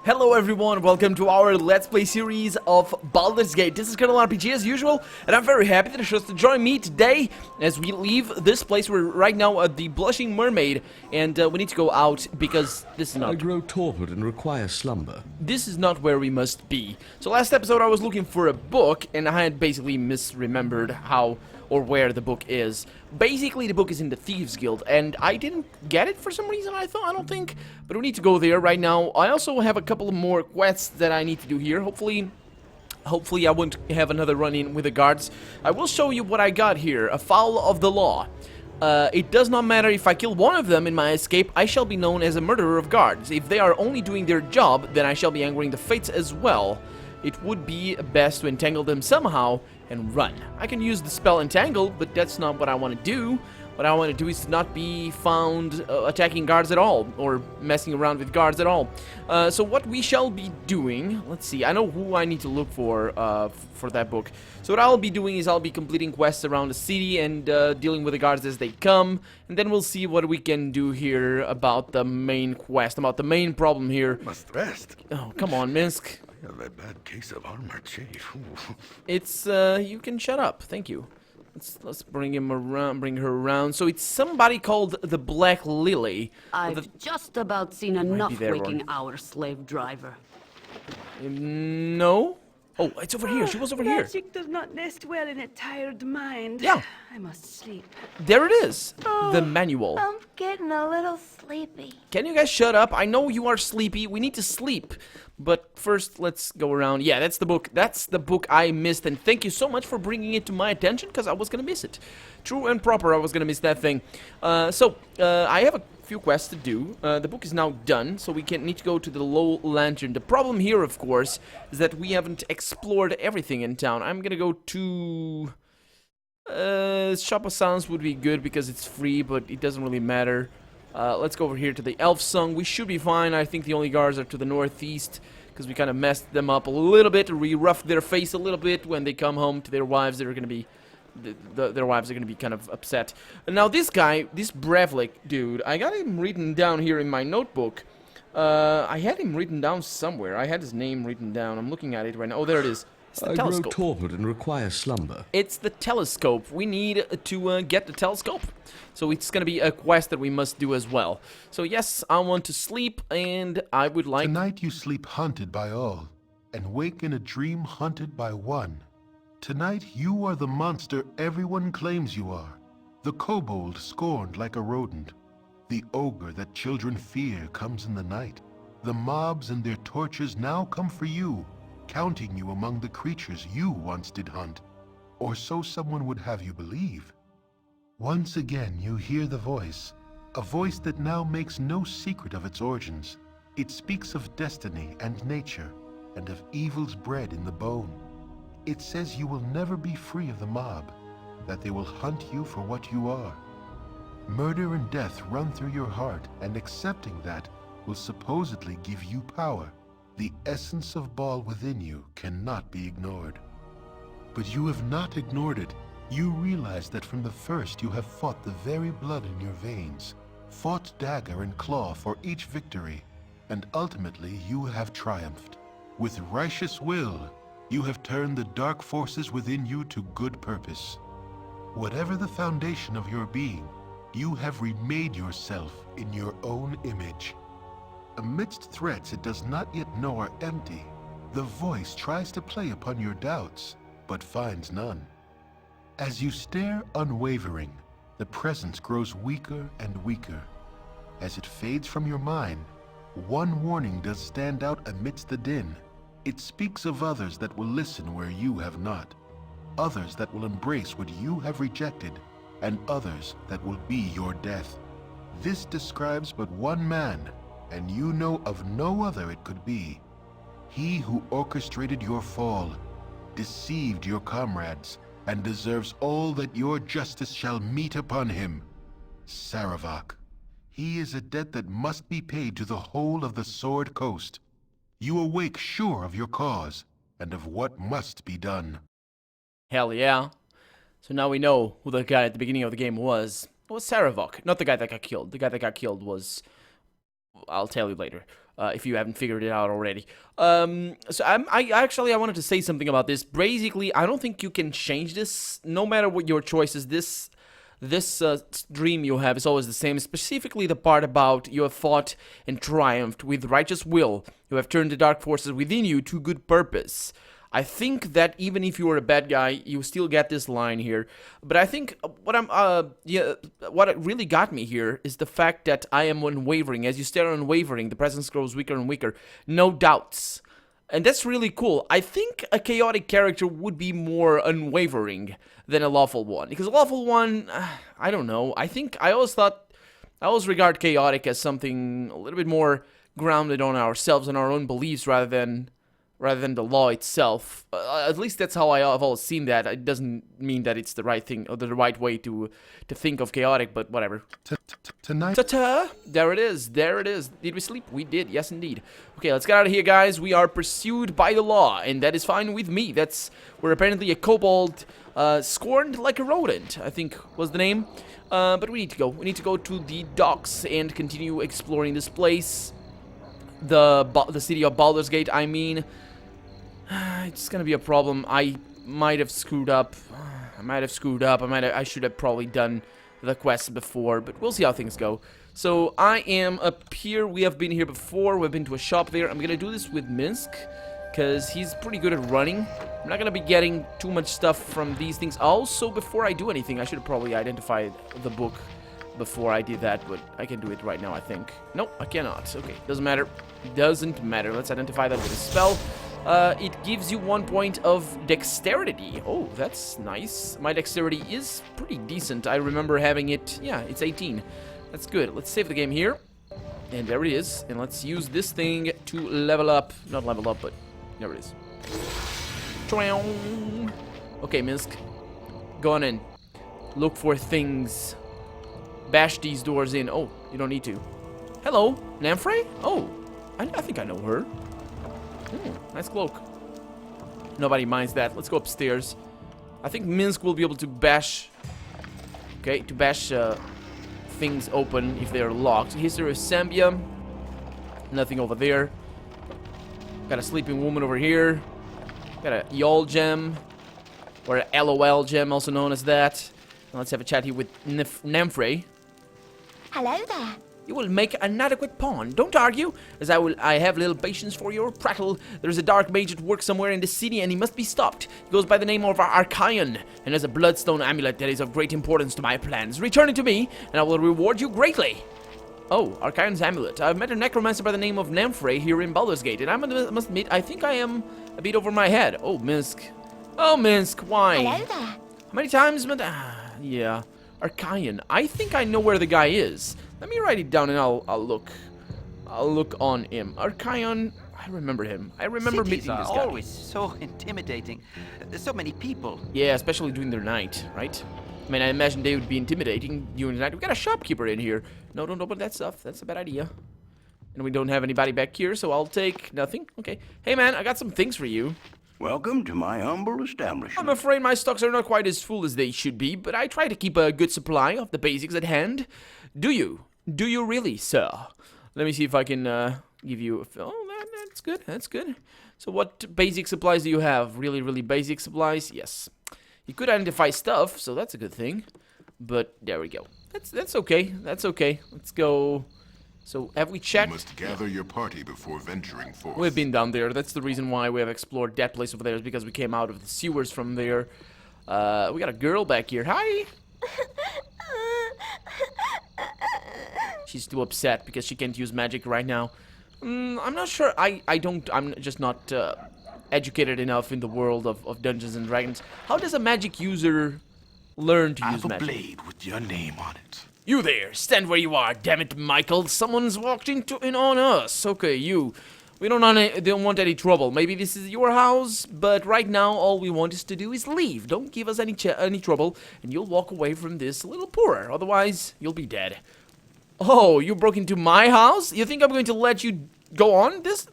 Hello everyone, welcome to our Let's Play series of Baldur's Gate. This is Colonel RPG as usual, and I'm very happy that you chose to join me today as we leave this place. We're right now at the Blushing Mermaid, and we need to go out because this is not... I grow torpid and require slumber. This is not where we must be. So last episode I was looking for a book, and I had basically misremembered how or where the book is. Basically, the book is in the Thieves Guild, and I didn't get it for some reason, I don't think. But we need to go there right now. I also have a couple of more quests that I need to do here. Hopefully I won't have another run-in with the guards. I will show you what I got here. A foul of the law. It does not matter if I kill one of them in my escape, I shall be known as a murderer of guards. If they are only doing their job, then I shall be angering the fates as well. It would be best to entangle them somehow and run. I can use the spell Entangle, but that's not what I want to do. What I want to do is to not be found attacking guards at all, or messing around with guards at all. So what we shall be doing, let's see, I know who I need to look for that book. So what I'll be doing is I'll be completing quests around the city and dealing with the guards as they come, and then we'll see what we can do here about the main quest, about the main problem here. Must rest. Oh, come on, Minsk. I have a bad case of armor, chief. It's, you can shut up, thank you. Let's bring him around, bring her around. So it's somebody called the Black Lily. I've just about seen enough waking our slave driver. No? Oh, it's over here. She was over here. Magic does not nest well in a tired mind. Yeah. I must sleep. There it is. The manual. I'm getting a little sleepy. Can you guys shut up? I know you are sleepy. We need to sleep. But first, let's go around. Yeah, that's the book. That's the book I missed. And thank you so much for bringing it to my attention, because I was going to miss it. True and proper, I was going to miss that thing. I have a few quests to do. The book is now done, so we need to go to the Low Lantern. The problem here, of course, is that we haven't explored everything in town. I'm going to go to... Shop of Sounds would be good because it's free, but it doesn't really matter. Let's go over here to the Elf Song. We should be fine. I think the only guards are to the northeast, because we kind of messed them up a little bit. We roughed their face a little bit. When they come home to their wives, they're going to be... their wives are going to be kind of upset. And now this guy, this Brevlik dude, I got him written down here in my notebook. I had him written down somewhere. I had his name written down. I'm looking at it right now. Oh, there it is. It's the I telescope. grow torpid and require slumber. It's the telescope. We need to get the telescope. So it's going to be a quest that we must do as well. So yes, I want to sleep, and I would like... Tonight you sleep hunted by all, and wake in a dream hunted by one. Tonight you are the monster everyone claims you are. The kobold scorned like a rodent. The ogre that children fear comes in the night. The mobs and their torches now come for you, counting you among the creatures you once did hunt. Or so someone would have you believe. Once again you hear the voice, a voice that now makes no secret of its origins. It speaks of destiny and nature, and of evils bred in the bone. It says you will never be free of the mob, that they will hunt you for what you are. Murder and death run through your heart, and accepting that will supposedly give you power. The essence of Baal within you cannot be ignored. But you have not ignored it. You realize that from the first you have fought the very blood in your veins, fought dagger and claw for each victory, and ultimately you have triumphed. With righteous will, you have turned the dark forces within you to good purpose. Whatever the foundation of your being, you have remade yourself in your own image. Amidst threats it does not yet know are empty, the voice tries to play upon your doubts, but finds none. As you stare unwavering, the presence grows weaker and weaker. As it fades from your mind, one warning does stand out amidst the din. It speaks of others that will listen where you have not, others that will embrace what you have rejected, and others that will be your death. This describes but one man, and you know of no other it could be. He who orchestrated your fall, deceived your comrades, and deserves all that your justice shall meet upon him. Saravak. He is a debt that must be paid to the whole of the Sword Coast. You awake sure of your cause, and of what must be done. Hell yeah. So now we know who the guy at the beginning of the game was. It was Saravok, not the guy that got killed. The guy that got killed was... I'll tell you later. if you haven't figured it out already. So I wanted to say something about this. Basically, I don't think you can change this, no matter what your choice is. This dream you have is always the same, specifically the part about you have fought and triumphed with righteous will. You have turned the dark forces within you to good purpose. I think that even if you were a bad guy, you still get this line here. But I think what really got me here is the fact that I am unwavering. As you stare unwavering, the presence grows weaker and weaker. No doubts. And that's really cool. I think a chaotic character would be more unwavering than a lawful one. Because a lawful one, I don't know. I always regard chaotic as something a little bit more grounded on ourselves and our own beliefs rather than the law itself. At least that's how I've always seen that. It doesn't mean that it's the right thing or the right way to think of chaotic, but whatever. Tonight. Ta-ta! There it is. There it is. Did we sleep? We did. Yes, indeed. Okay, let's get out of here, guys. We are pursued by the law, and that is fine with me. We're apparently a kobold, scorned like a rodent, I think was the name. But we need to go. We need to go to the docks and continue exploring this place. The city of Baldur's Gate, I mean. It's gonna be a problem. I might have screwed up. I should have probably done the quest before, but we'll see how things go. So I am up here. We have been here before. We've been to a shop there. I'm gonna do this with Minsk because he's pretty good at running. I'm not gonna be getting too much stuff from these things. Also, before I do anything, I should have probably identified the book before I did that, but I can do it right now, I think. Nope, I cannot. Okay, doesn't matter. Doesn't matter. Let's identify that with a spell. It gives you 1 point of dexterity. Oh, that's nice. My dexterity is pretty decent. I remember having it. Yeah, it's 18. That's good. Let's save the game here. And there it is. And let's use this thing to level up. Not level up, but there it is. Okay, Minsk. Go on in. Look for things. Bash these doors in. Oh, you don't need to. Hello, Namfrey? Oh, I think I know her. Nice cloak. Nobody minds that. Let's go upstairs. I think Minsk will be able to bash... Okay, to bash things open if they're locked. History of Zambia. Nothing over there. Got a sleeping woman over here. Got a Yol gem. Or a LOL gem, also known as that. Now let's have a chat here with Namfrey. Hello there. You will make an adequate pawn. Don't argue, as I have little patience for your prattle. There's a dark mage at work somewhere in the city, and he must be stopped. He goes by the name of Archaon, and has a bloodstone amulet that is of great importance to my plans. Return it to me, and I will reward you greatly. Oh, Archaon's amulet. I've met a necromancer by the name of Namfrey here in Baldur's Gate, and I must admit, I think I am a bit over my head. Oh, Minsk. Oh, Minsk, why? Hello there. How many times? Yeah. Archaon. I think I know where the guy is. Let me write it down and I'll look. I'll look on him. Archaon. I remember him. I remember meeting this guy. Always so intimidating. There's so many people. Yeah, especially during their night, right? I mean, I imagine they would be intimidating during the night. We got a shopkeeper in here. No, don't open that stuff. That's a bad idea. And we don't have anybody back here, so I'll take nothing. Okay. Hey, man, I got some things for you. Welcome to my humble establishment. I'm afraid my stocks are not quite as full as they should be, but I try to keep a good supply of the basics at hand. Do you? Do you really, sir? Let me see if I can give you... Oh, that's good. That's good. So what basic supplies do you have? Really, really basic supplies? Yes. You could identify stuff, so that's a good thing. But there we go. That's okay. That's okay. Let's go... So, have we checked? You must gather your party before venturing forth. We've been down there. That's the reason why we have explored that place over there, is because we came out of the sewers from there. We got a girl back here. Hi! She's too upset because she can't use magic right now. I'm not sure. I'm just not educated enough in the world of Dungeons and Dragons. How does a magic user learn to use magic? I have a blade with your name on it. You there! Stand where you are! Damn it, Michael! Someone's walked in on us! Okay, you. We don't want any trouble. Maybe this is your house, but right now all we want is to do is leave. Don't give us any trouble, and you'll walk away from this a little poorer. Otherwise, you'll be dead. Oh, you broke into my house? You think I'm going to let you go on this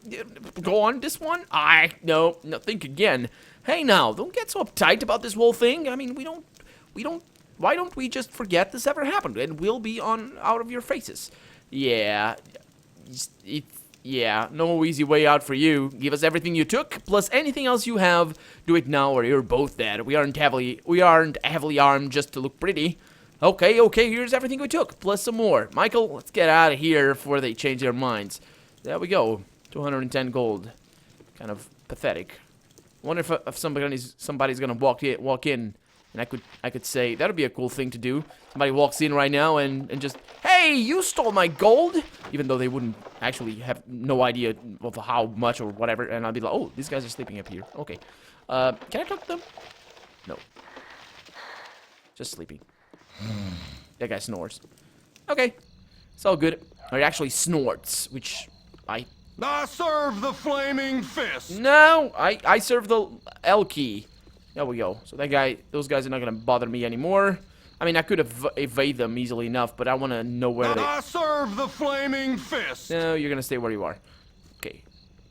one? No, think again. Hey now, don't get so uptight about this whole thing. I mean, we don't... Why don't we just forget this ever happened and we'll be out of your faces? Yeah, Yeah, no easy way out for you. Give us everything you took, plus anything else you have. Do it now or you're both dead. We aren't heavily armed just to look pretty. Okay, here's everything we took, plus some more. Michael, let's get out of here before they change their minds. There we go. 210 gold. Kind of pathetic. I wonder if somebody's gonna walk in, and I could say that'd be a cool thing to do. Somebody walks in right now and just, hey, you stole my gold, even though they wouldn't actually have no idea of how much or whatever. And I'd be like, oh, these guys are sleeping up here. Okay, can I talk to them? No, just sleeping. That guy snores. Okay, it's all good. Or it actually snorts, which I serve the flaming fist! No, I serve the L key. There we go. So those guys are not gonna bother me anymore. I mean, I could evade them easily enough, but I want to know where they... serve the flaming fist! No, you're gonna stay where you are. Okay.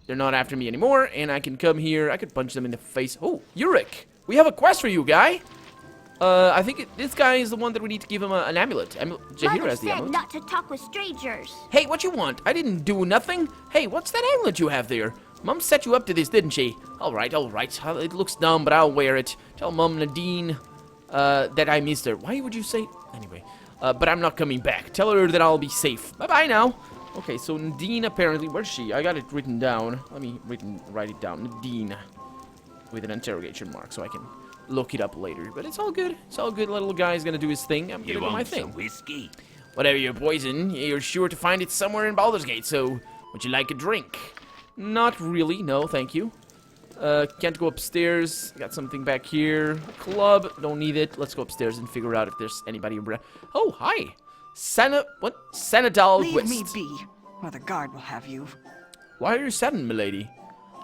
They're not after me anymore, and I can come here. I could punch them in the face. Oh, Yurik! We have a quest for you, guy! I think this guy is the one that we need to give him an amulet. Jahira has the amulet. Not to talk with strangers. Hey, what you want? I didn't do nothing. Hey, what's that amulet you have there? Mom set you up to this, didn't she? Alright. It looks dumb, but I'll wear it. Tell Mom Nadine that I missed her. Why would you say... Anyway. But I'm not coming back. Tell her that I'll be safe. Bye-bye now. Okay, so Nadine apparently... Where's she? I got it written down. Let me write it down. Nadine. With an interrogation mark, so I can look it up later. But it's all good. It's all good. Little guy's gonna do his thing. I'm gonna do my thing. Whiskey? Whatever your poison, you're sure to find it somewhere in Baldur's Gate, so would you like a drink? Not really, no, thank you. Can't go upstairs. Got something back here. Club, don't need it. Let's go upstairs and figure out if there's anybody around. Oh, hi. Sanadal Leave West. me be, or the guard will have you. Why are you saddened, milady?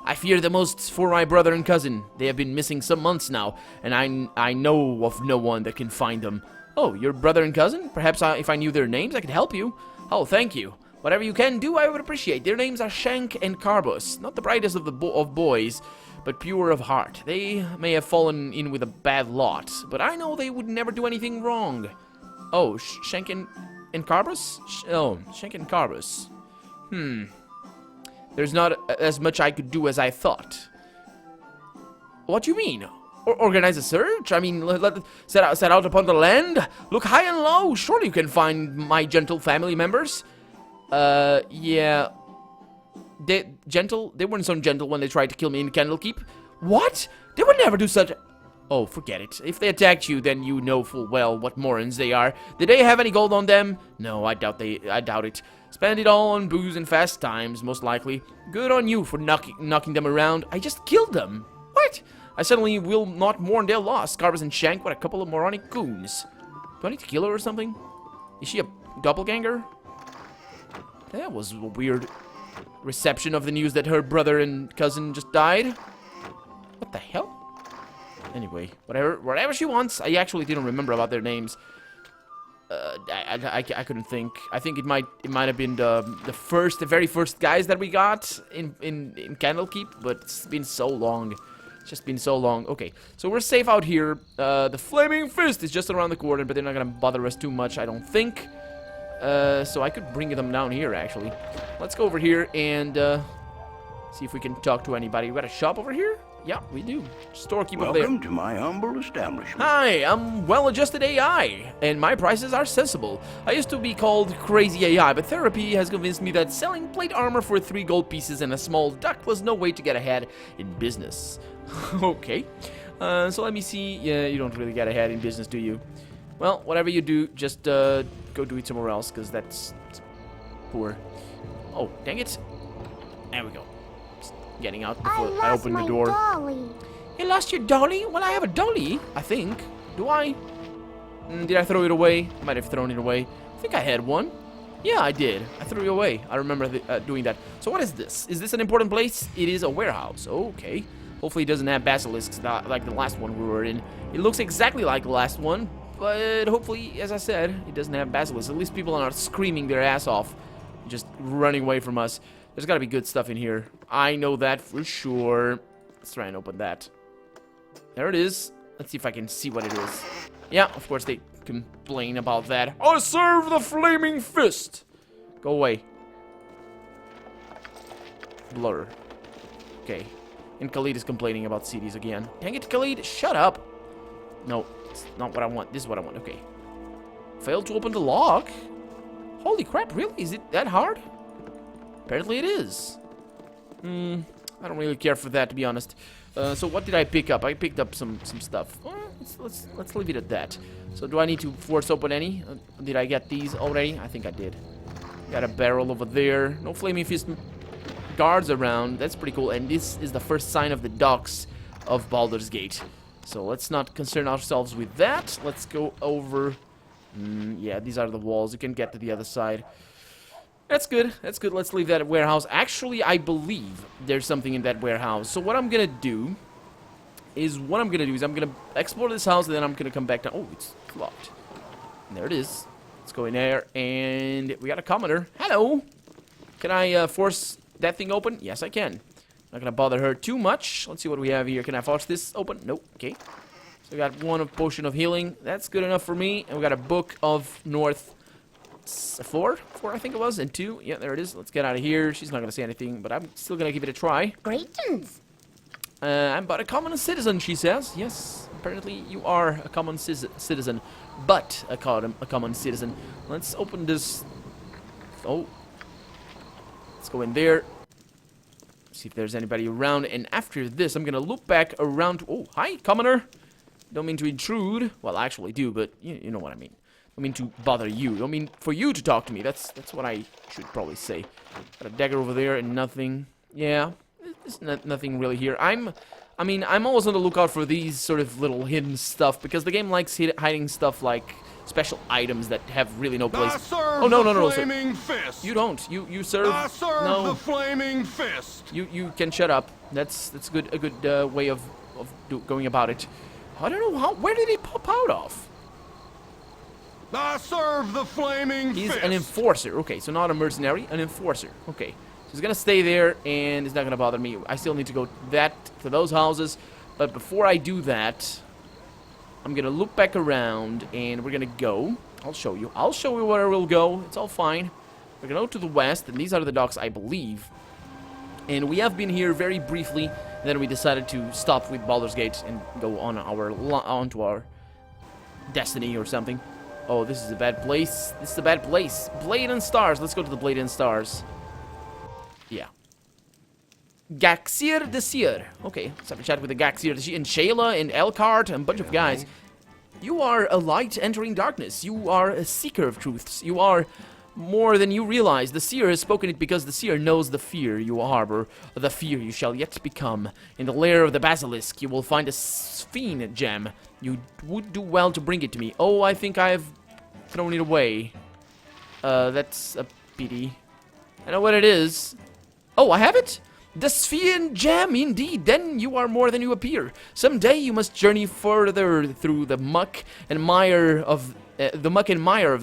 I fear the most for my brother and cousin. They have been missing some months now, and I know of no one that can find them. Oh, your brother and cousin? Perhaps if I knew their names, I could help you. Oh, thank you. Whatever you can do, I would appreciate. Their names are Shank and Carbus. Not the brightest of boys, but pure of heart. They may have fallen in with a bad lot, but I know they would never do anything wrong. Oh, Shank and Carbus? Shank and Carbus. There's not as much I could do as I thought. What do you mean? Organize a search? I mean, set out upon the land? Look high and low. Surely you can find my gentle family members. Yeah. They weren't so gentle when they tried to kill me in Candlekeep. What? They would never do such... Oh, forget it. If they attacked you, then you know full well what morons they are. Did they have any gold on them? No, I doubt it. Spend it all on booze and fast times, most likely. Good on you for knocking them around. I just killed them. What? I certainly will not mourn their loss. Carbus and Shank were a couple of moronic goons. Do I need to kill her or something? Is she a doppelganger? That was a weird reception of the news that her brother and cousin just died. What the hell? Anyway, whatever she wants. I actually didn't remember about their names. I couldn't think. I think it might have been the very first guys that we got in Candlekeep, but it's been so long. It's just been so long. Okay, so we're safe out here. The Flaming Fist is just around the corner, but they're not gonna bother us too much, I don't think. So I could bring them down here, actually. Let's go over here and see if we can talk to anybody. We got a shop over here? Yeah, we do. Storekeeper over there. Welcome to my humble establishment. Hi, I'm well-adjusted AI, and my prices are sensible. I used to be called crazy AI, but therapy has convinced me that selling plate armor for 3 gold pieces and a small duck was no way to get ahead in business. Okay. So let me see. Yeah, you don't really get ahead in business, do you? Well, whatever you do, just go do it somewhere else, because that's poor. Oh, dang it. There we go. Just getting out before I open the door. Dolly. You lost your dolly? Well, I have a dolly, I think. Do I? Did I throw it away? I might have thrown it away. I think I had one. Yeah, I did. I threw it away. I remember doing that. So what is this? Is this an important place? It is a warehouse. Okay. Hopefully it doesn't have basilisks like the last one we were in. It looks exactly like the last one, but hopefully, as I said, it doesn't have basilisks. At least people are not screaming their ass off, just running away from us. There's gotta be good stuff in here. I know that for sure. Let's try and open that. There it is. Let's see if I can see what it is. Yeah, of course they complain about that. I serve the Flaming Fist! Go away. blur. Okay. And Khalid is complaining about CDs again. Dang it, Khalid, shut up. No, it's not what I want. This is what I want. Okay. Failed to open the lock. Holy crap, really? Is it that hard? Apparently it is. I don't really care for that, to be honest. So what did I pick up? I picked up some stuff. Let's leave it at that. So do I need to force open any? Did I get these already? I think I did. Got a barrel over there. No flaming fist guards around. That's pretty cool. And this is the first sign of the docks of Baldur's Gate. So let's not concern ourselves with that. Let's go over. Yeah, these are the walls. You can get to the other side. That's good. That's good. Let's leave that warehouse. Actually, I believe there's something in that warehouse. So what I'm gonna do is I'm gonna explore this house, and then I'm gonna come back down. Oh, it's locked. And there it is. Let's go in there, and we got a commoner. Hello. Can I force that thing open? Yes, I can. Not gonna bother her too much. Let's see what we have here. Can I force this open? Nope. Okay. So we got one potion of healing. That's good enough for me. And we got a book of North. 4 I think it was, and 2. Yeah, there it is. Let's get out of here. She's not gonna say anything, but I'm still gonna give it a try. Greetings. I'm but a common citizen, she says. Yes, apparently you are a common citizen, but a common citizen. Let's open this. Oh, let's go in there. See if there's anybody around, and after this, I'm gonna look back around. Oh, hi, commoner. Don't mean to intrude. Well, I actually do, but you know what I mean. I mean to bother you. I don't mean for you to talk to me. That's what I should probably say. Got a dagger over there and nothing. Yeah, there's nothing really here. I'm always on the lookout for these sort of little hidden stuff because the game likes hiding stuff like special items that have really no place. Oh no, sir. Fist. You don't. You serve. I serve no. the flaming fist. You can shut up. That's a good way of going about it. I don't know where did he pop out of? I serve the flaming He's fist. an enforcer. Okay, so not a mercenary, an enforcer. Okay, so he's gonna stay there, and it's not gonna bother me. I still need to go to those houses, but before I do that, I'm gonna look back around, and we're gonna go. I'll show you. I'll show you where we'll go. It's all fine. We're gonna go to the west, and these are the docks, I believe. And we have been here very briefly, and then we decided to stop with Baldur's Gate and go on onto our destiny or something. Oh, this is a bad place. This is a bad place. Blade and Stars. Let's go to the Blade and Stars. Yeah. Gaxir Desir. Okay, let's have a chat with the Gaxir Desir. And Shayla and Elkhart and a bunch of guys. You are a light entering darkness. You are a seeker of truths. You are more than you realize. The seer has spoken it because the seer knows the fear you harbor, the fear you shall yet become. In the lair of the basilisk, you will find a sphen gem. You would do well to bring it to me. Oh, I think I've thrown it away. That's a pity. I know what it is. Oh, I have it? The sphen gem, indeed. Then you are more than you appear. Someday you must journey further through the muck and mire of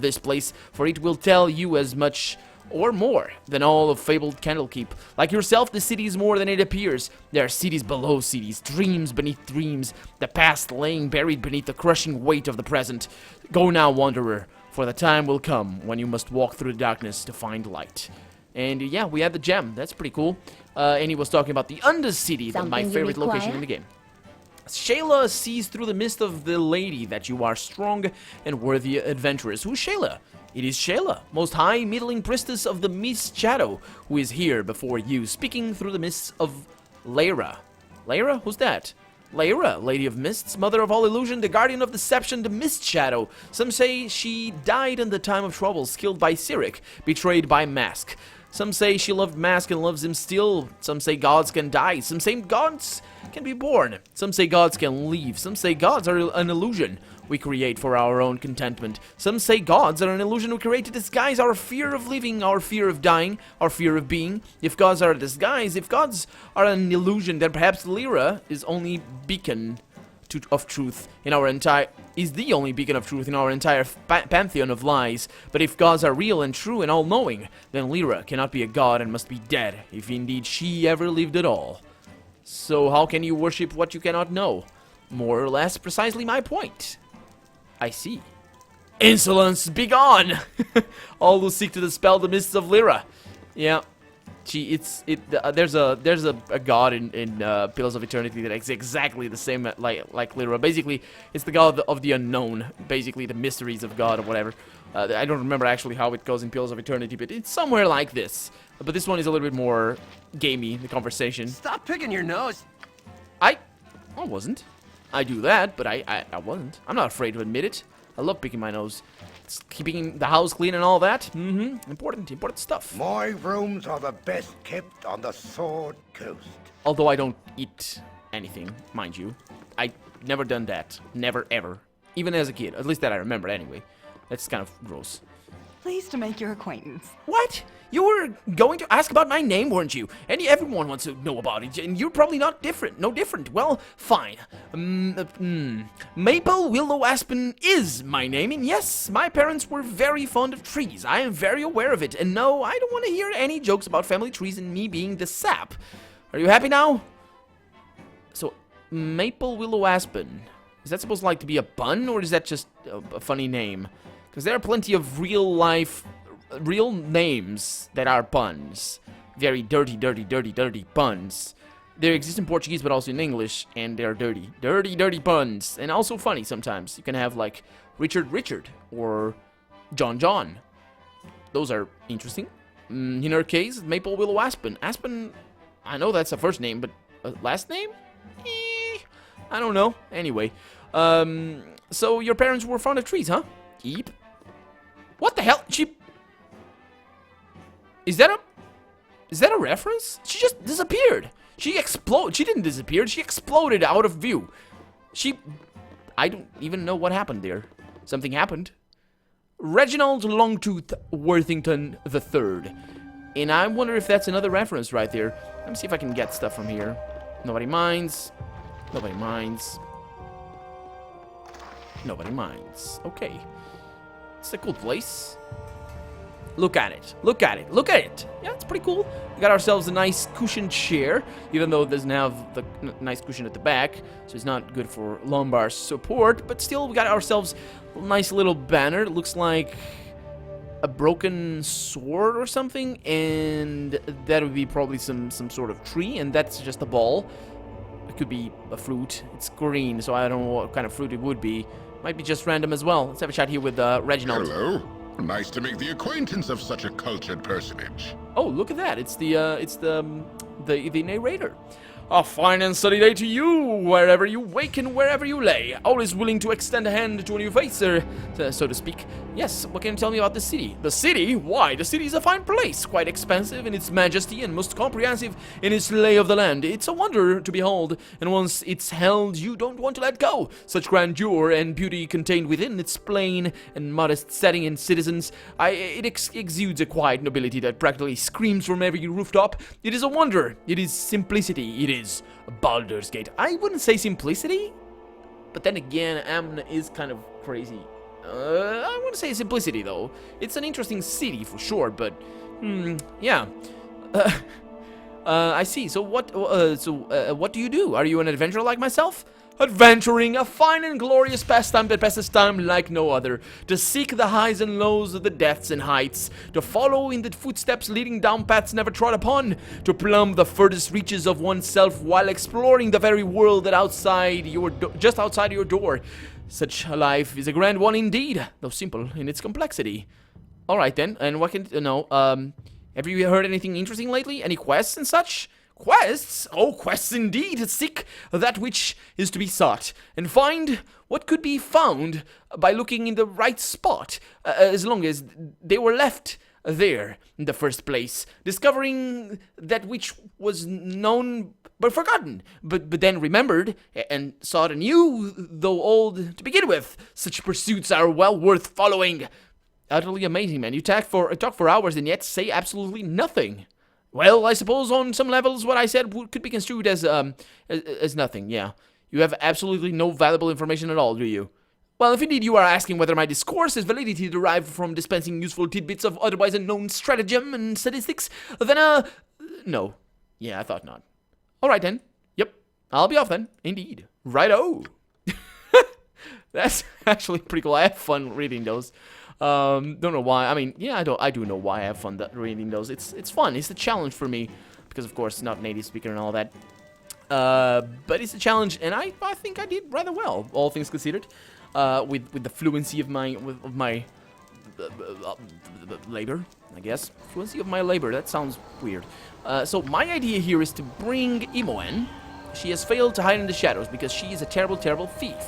this place, for it will tell you as much or more than all of fabled Candlekeep. Like yourself, the city is more than it appears. There are cities below cities, dreams beneath dreams, the past laying buried beneath the crushing weight of the present. Go now, wanderer, for the time will come when you must walk through the darkness to find light. And yeah, we had the gem. That's pretty cool. And he was talking about the Undercity, my favorite location in the game. Shayla sees through the mist of the lady that you are strong and worthy adventurers. Who's Shayla? It is Shayla, most high middling priestess of the Mist Shadow, who is here before you, speaking through the mists of Lyra. Lyra? Who's that? Lyra, Lady of Mists, Mother of all illusion, the Guardian of Deception, the Mist Shadow. Some say she died in the time of troubles, killed by Cyric, betrayed by Mask. Some say she loved Mask and loves him still. Some say gods can die. Some say gods can be born. Some say gods can leave. Some say gods are an illusion we create for our own contentment. Some say gods are an illusion we create to disguise our fear of living, our fear of dying, our fear of being. If gods are a disguise, if gods are an illusion, then perhaps Lyra is only beacon of truth in our entire the only beacon of truth in our entire pantheon of lies. But if gods are real and true and all-knowing, then Lyra cannot be a god and must be dead, if indeed she ever lived at all. So how can you worship what you cannot know? More or less precisely my point. I see. Insolence, begone! All who seek to dispel the mists of Lyra. Yeah. There's a god in Pillars of Eternity that is exactly the same like Lyra. Basically, it's the god of the unknown. Basically, the mysteries of God or whatever. I don't remember actually how it goes in Pillars of Eternity, but it's somewhere like this. But this one is a little bit more gamey, the conversation. Stop picking your nose. I wasn't. I do that, but I wasn't. I'm not afraid to admit it. I love picking my nose. It's keeping the house clean and all that. Important stuff. My rooms are the best kept on the Sword Coast. Although I don't eat anything, mind you. I never done that. Never, ever. Even as a kid. At least that I remember anyway. That's kind of gross. Pleased to make your acquaintance. What? You were going to ask about my name, weren't you? And everyone wants to know about it, and you're probably no different. Well, fine. Maple Willow Aspen is my name, and yes, my parents were very fond of trees. I am very aware of it, and no, I don't want to hear any jokes about family trees and me being the sap. Are you happy now? So, Maple Willow Aspen. Is that supposed to be a pun, or is that just a funny name? Because there are plenty of real names that are puns. Very dirty puns. They exist in Portuguese, but also in English, and they're dirty. Dirty puns. And also funny sometimes. You can have, like, Richard, or John. Those are interesting. In her case, Maple Willow Aspen. Aspen, I know that's a first name, but last name? I don't know. Anyway. So your parents were fond of trees, huh? Yep. What the hell? Is that a reference? She just disappeared. She didn't disappear. She exploded out of view. I don't even know what happened there. Something happened. Reginald Longtooth Worthington III. And I wonder if that's another reference right there. Let me see if I can get stuff from here. Nobody minds. Nobody minds. Nobody minds. Okay. It's a cool place. Look at it. Look at it. Look at it. Yeah, it's pretty cool. We got ourselves a nice cushioned chair, even though it doesn't have the nice cushion at the back, so it's not good for lumbar support, but still we got ourselves a nice little banner. It looks like a broken sword or something, and that would be probably some sort of tree, and that's just a ball. It could be a fruit. It's green, so I don't know what kind of fruit it would be. Might be just random as well. Let's have a chat here with Reginald. Hello. Nice to make the acquaintance of such a cultured personage. Oh, look at that. It's the narrator. A fine and sunny day to you, wherever you wake and wherever you lay. Always willing to extend a hand to a new facer, so to speak. Yes, what can you tell me about the city? The city? Why, the city is a fine place, quite expansive in its majesty and most comprehensive in its lay of the land. It's a wonder to behold, and once it's held, you don't want to let go. Such grandeur and beauty contained within its plain and modest setting and citizens. It exudes a quiet nobility that practically screams from every rooftop. It is a wonder. It is simplicity. It is Baldur's Gate. I wouldn't say simplicity, but then again, Amn is kind of crazy. I wouldn't say simplicity though. It's an interesting city for sure, but yeah. I see. So what do you do? Are you an adventurer like myself? Adventuring, a fine and glorious pastime that passes time like no other. To seek the highs and lows of the depths and heights. To follow in the footsteps leading down paths never trod upon. To plumb the furthest reaches of oneself while exploring the very world that just outside your door. Such a life is a grand one indeed, though simple in its complexity. Alright then, and what can have you heard anything interesting lately? Any quests and such? Quests? Oh, quests indeed! Seek that which is to be sought, and find what could be found by looking in the right spot, as long as they were left there in the first place. Discovering that which was known but forgotten, but then remembered, and sought anew, though old to begin with. Such pursuits are well worth following. Utterly amazing, man. You talk for hours and yet say absolutely nothing. Well, I suppose on some levels what I said could be construed as nothing, yeah. You have absolutely no valuable information at all, do you? Well, if indeed you are asking whether my discourse has validity derived from dispensing useful tidbits of otherwise unknown stratagem and statistics, then, no. Yeah, I thought not. Alright then. Yep. I'll be off then. Indeed. Righto. That's actually pretty cool. I have fun reading those. Don't know why. I mean, yeah, I do know why I have fun reading those. It's fun. It's a challenge for me because, of course, not native speaker and all that. But it's a challenge, and I think I did rather well, all things considered, with the fluency of my labor, I guess. Fluency of my labor. That sounds weird. So my idea here is to bring Imoen. She has failed to hide in the shadows because she is a terrible, terrible thief.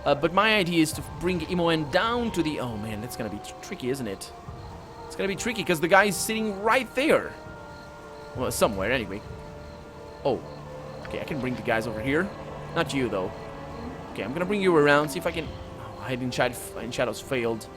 But my idea is to bring Imoen down to the... Oh man, that's gonna be tricky, isn't it? It's gonna be tricky because the guy's sitting right there. Well, somewhere, anyway. Oh. Okay, I can bring the guys over here. Not you, though. Okay, I'm gonna bring you around, see if I can... Oh, hide in shadows failed.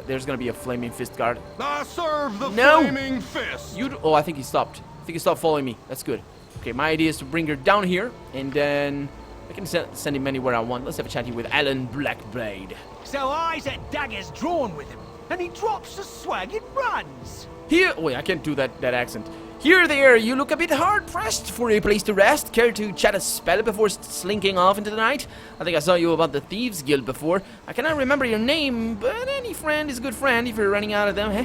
There's gonna be a flaming fist guard. I serve the flaming fist. Oh, I think he stopped. I think he stopped following me. That's good. Okay, my idea is to bring her down here, and then I can send him anywhere I want. Let's have a chat here with Alan Blackblade. So eyes at daggers drawn with him, and he drops the swag and runs. Here, wait, I can't do that accent. Here there, you look a bit hard-pressed for a place to rest. Care to chat a spell before slinking off into the night? I think I saw you about the Thieves Guild before. I cannot remember your name, but any friend is a good friend if you're running out of them, eh?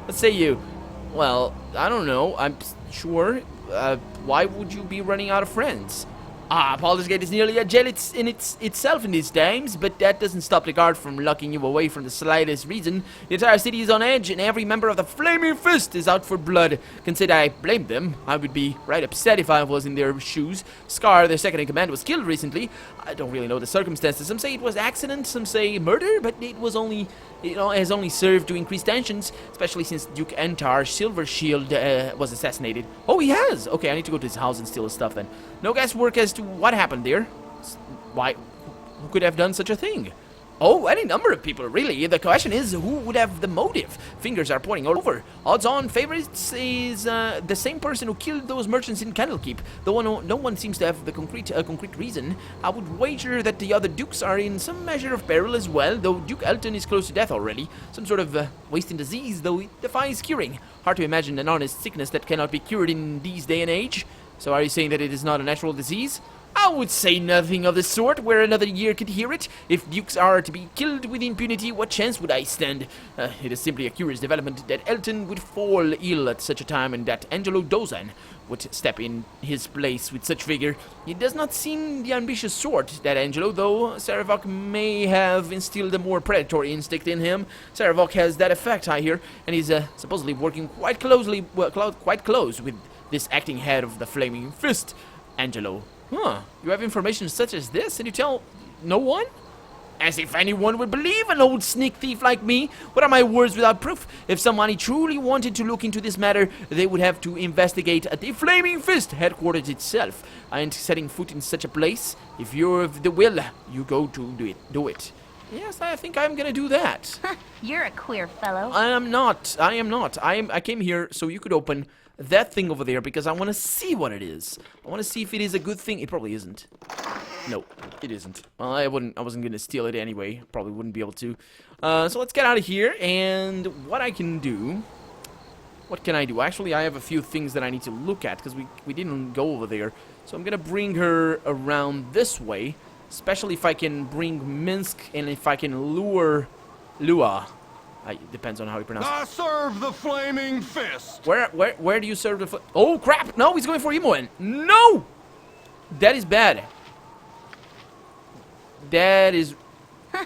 What say you? Well, I don't know. I'm sure. Why would you be running out of friends? Baldur's Gate is nearly a jail itself in these times, but that doesn't stop the guard from locking you away for the slightest reason. The entire city is on edge, and every member of the Flaming Fist is out for blood. Can't say that I blame them. I would be right upset if I was in their shoes. Scar, their second-in-command, was killed recently. I don't really know the circumstances. Some say it was accident, some say murder, but it was only... has only served to increase tensions, especially since Duke Entar Silvershield was assassinated. Oh, he has! Okay, I need to go to his house and steal his stuff then. No guesswork as to what happened there. Why? Who could have done such a thing? Oh, any number of people, really. The question is, who would have the motive? Fingers are pointing all over. Odds-on favorites is the same person who killed those merchants in Candlekeep. Though no one seems to have the concrete reason. I would wager that the other dukes are in some measure of peril as well, though Duke Elton is close to death already. Some sort of wasting disease, though it defies curing. Hard to imagine an honest sickness that cannot be cured in these day and age. So are you saying that it is not a natural disease? I would say nothing of the sort, where another year could hear it. If dukes are to be killed with impunity, what chance would I stand? It is simply a curious development that Elton would fall ill at such a time, and that Angelo Dozan would step in his place with such vigor. He does not seem the ambitious sort, that Angelo, though Saravok may have instilled a more predatory instinct in him. Saravok has that effect, I hear, and he's supposedly working quite close with this acting head of the Flaming Fist, Angelo. Huh, you have information such as this, and you tell no one? As if anyone would believe an old sneak thief like me. What are my words without proof? If somebody truly wanted to look into this matter, they would have to investigate at the Flaming Fist headquarters itself. I ain't setting foot in such a place. If you're of the will, you go to do it. Yes, I think I'm gonna do that. You're a queer fellow. I am not. I came here so you could open that thing over there because I want to see what it is. I want to see if it is a good thing. It probably isn't. No, it isn't. Well, I wasn't gonna steal it anyway. Probably wouldn't be able to. So let's get out of here. And what I can do... What can I do? Actually, I have a few things that I need to look at because we didn't go over there. So I'm gonna bring her around this way. Especially if I can bring Minsk and if I can lure Lua. It depends on how you pronounce it. I serve the Flaming Fist. Where do you serve the... Oh, crap! No, he's going for Imoen. No! That is bad. That is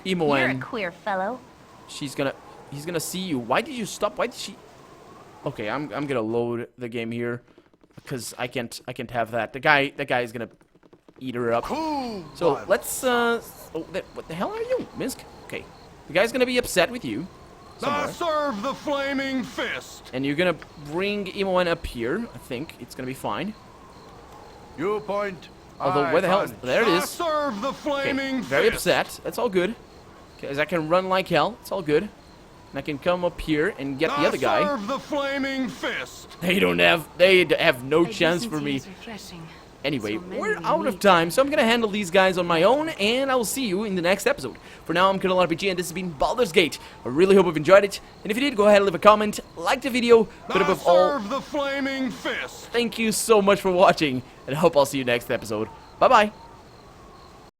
Imoen. You're a queer fellow. He's gonna see you. Why did you stop? Why did she... Okay, I'm gonna load the game here because I can't have that. That guy is gonna eat her up. Cool. So let's what the hell are you, Minsk? Okay, the guy's gonna be upset with you. Somewhere. I serve the Flaming Fist. And you're gonna bring Imoen up here. I think it's gonna be fine. You point. Although where the hell? There it is. I serve the Flaming Fist. Very upset. That's all good. Because I can run like hell. It's all good. And I can come up here and get the other guy. I serve the Flaming Fist. They have no chance for me. Anyway, we're out of time, so I'm gonna handle these guys on my own, and I will see you in the next episode. For now, I'm Colonel RPG, and this has been Baldur's Gate. I really hope you've enjoyed it, and if you did, go ahead and leave a comment, like the video, but above all, serve the Flaming Fist. thank you so much for watching, and I hope I'll see you next episode. Bye-bye.